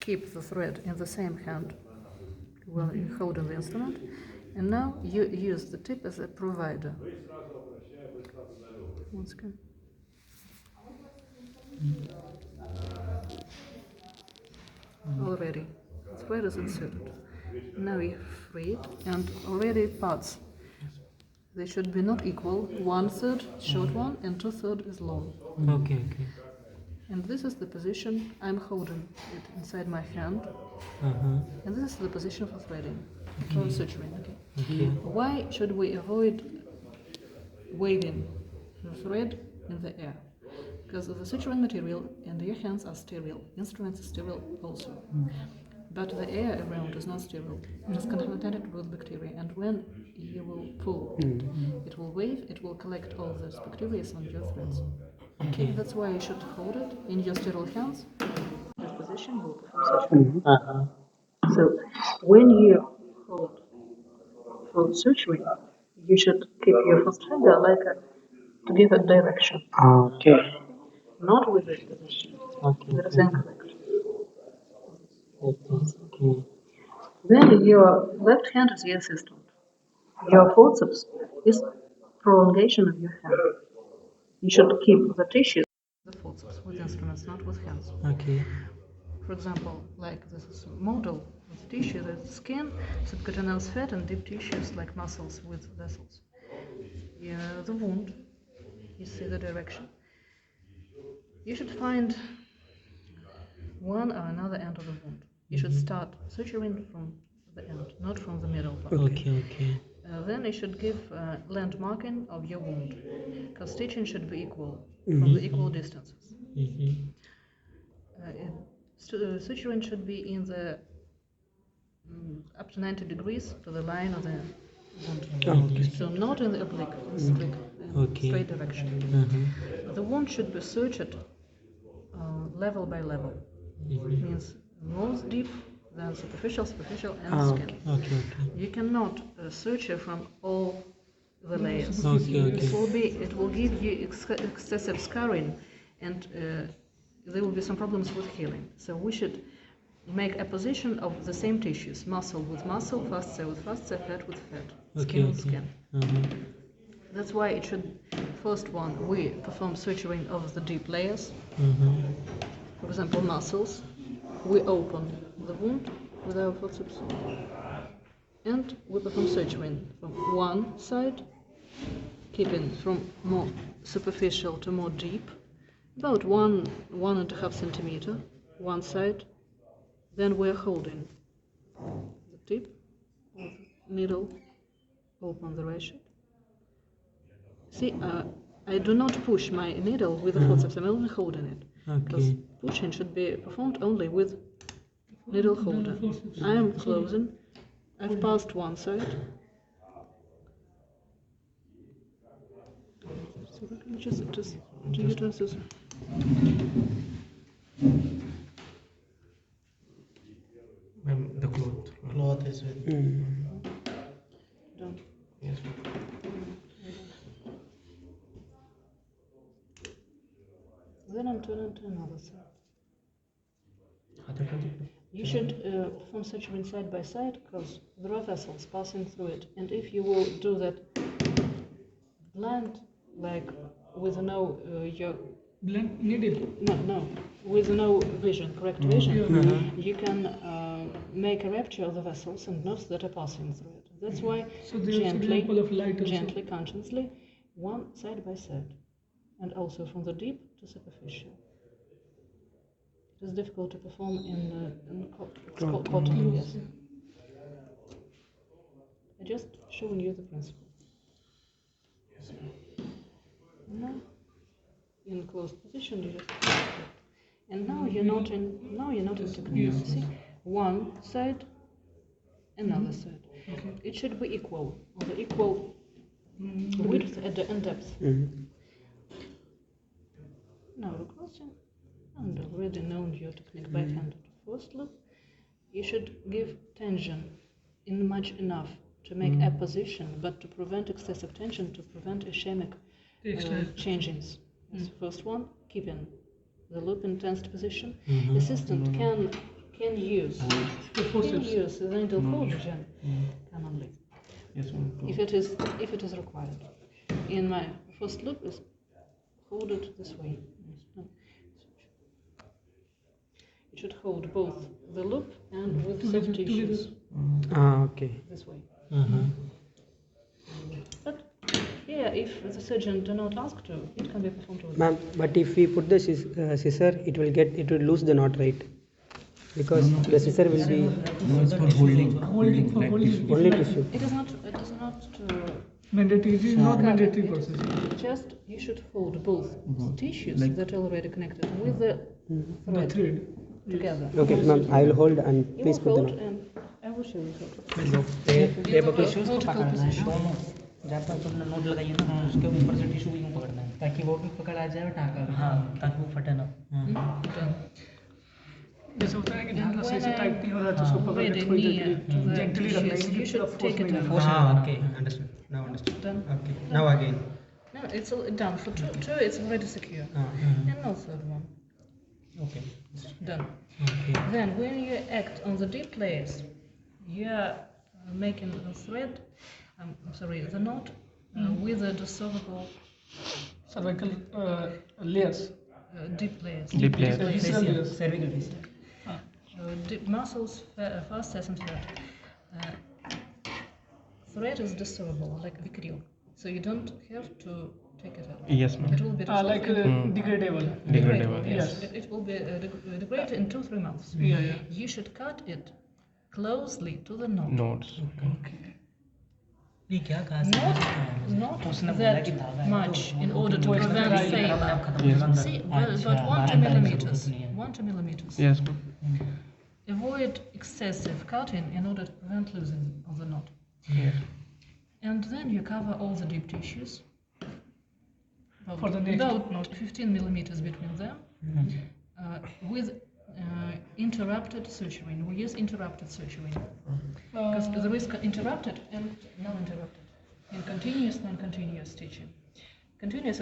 keep the thread in the same hand while you're holding the instrument, and now you use the tip as a provider. Once again. Already, the thread is inserted. Now you free it, and already parts. They should be not equal. 1/3 short one and 2/3 is long. Okay. And this is the position I'm holding it inside my hand. And this is the position for threading, for suturing. Okay. Why should we avoid waving the thread in the air? Because the suturing material and your hands are sterile. Instruments are sterile also. But the air around is not sterile. It is contaminated with bacteria. And when you will pull, it will wave, it will collect all those bacteria on your threads. Okay, that's why you should hold it in your sterile hands. This position will perform suturing. So when you hold for suturing, you should keep your first finger like to give a direction. Okay. Not with this position. Okay. That is incorrect. Okay. Then your left hand is your assistant. Your forceps is prolongation of your hand. You should keep the tissue with forceps, with instruments, not with hands. Okay. For example, like this is a model with tissue, there's skin, subcutaneous fat, and deep tissues like muscles with vessels. The wound, you see the direction. You should find one or another end of the wound. You should start suturing from the end, not from the middle part. Okay. Then you should give land marking of your wound, because stitching should be equal, from the equal distances. Suturing should be in the up to 90 degrees to the line of the wound. So not in the oblique, straight direction. The wound should be sutured level by level. It means most deep, then superficial, and skin. Okay. You cannot suture from all the layers. Okay. It will give you excessive scarring, and there will be some problems with healing. So we should make a position of the same tissues: muscle with muscle, fascia with fascia, fat with fat, skin with skin. That's why it should. First one, we perform suturing of the deep layers. For example, muscles. We open the wound with our forceps, and we perform suturing from one side, keeping from more superficial to more deep, about 1.5 centimeter, one side. Then we're holding the tip of the needle, open the ratchet. See, I do not push my needle with the forceps, I'm only holding it. Because pushing should be performed only with needle holder. I am closing. I've passed one side. So we can just do you do this? The cloth is with. Don't. Yes. Then I'm turning to another side. You should perform suturing side by side because there are vessels passing through it. And if you will do that blind, like with no your blunt needle. No, with no vision, correct vision, you can make a rupture of the vessels and nerves that are passing through it. That's why So there's example of light also. gently, consciously, one side by side, and also from the deep to superficial. It is difficult to perform in cotton, yes. I'm just showing you the principle. Yes. Now, in closed position, you just and now you're not in technique. Yes. See, one side, another side. Okay. It should be equal, on the equal width and depth. Now the question, and already known your technique by hand. Firstly, you should give tension in much enough to make a position, but to prevent excessive tension, to prevent ischemic changings. That's the first one, keeping the loop in tensed position. Assistant can use. The In forceps. use the needle hold again, commonly, Yes, ma'am. if it is required. In my first loop is hold it this way. It should hold both the loop and with Together, soft tissues Okay. this way. Uh-huh. But yeah, if the surgeon do not ask to, it can be performed with. Ma'am, but if we put the scissor, it will lose the knot, right? Because the scissor will be No, it's for holding. Holding, for like holding. tissue. only tissue. It is not Mandatory. It is not mandatory process. just you should hold both tissues Like- that are already connected with the The thread thread. together. Okay, ma'am, I will hold and You please will put the hold knot. and I will show you how to. Tape को Vertical position. दोनों जब तक तुमने note लगाइए ना उसके ऊपर से टिश्यू भी यूँ पकड़ना है ताकि वो भी पकड़ आ जाए और टाँका भी। हाँ ताकि वो फटे ना Done. जैसे होता है कि जहाँ When से टाइट नहीं हो रहा है तो उसको पकड़ Ready के थोड़ी near to the जेंटली रखना है tissues, you should force take it नहीं out. करना। हाँ okay, understood. Now understood. Done. Okay. Now again. No, it's all done. For two it's already secure. And no third one. Okay Done. Okay Then when you act on the deep layers, you are making the thread, the knot with the dissolvable Cervical layers. deep layers. Deep layers. Visceral layers. Cervical facial Deep muscles, fascias and thread. Thread is dissolvable, like vicryl, so you don't have to take it out. Yes, ma'am. It will be dissolved. Like degradable. Degradable. Yes. It will be degraded in 2-3 months. Yeah, yeah. You should cut it closely to the knot. Notes. ये क्या कहा Not उसने बोला that कि धागा है much तो in वो order to वो prevent इसमें failure. आप खत्म Yes. कर दो। See, but अच्छा, 1 to बाहर करने की millimeters. जरूरत नहीं है। 1 to millimeters. Yes, ma'am. Avoid excessive cutting in order to prevent losing of the knot. Yes. And then you cover all the deep tissues. For the next about knot. 15 millimeters between them. With interrupted suturing. We use interrupted suturing. Because there is interrupted and non-interrupted. And continuous, non-continuous stitching. Continuous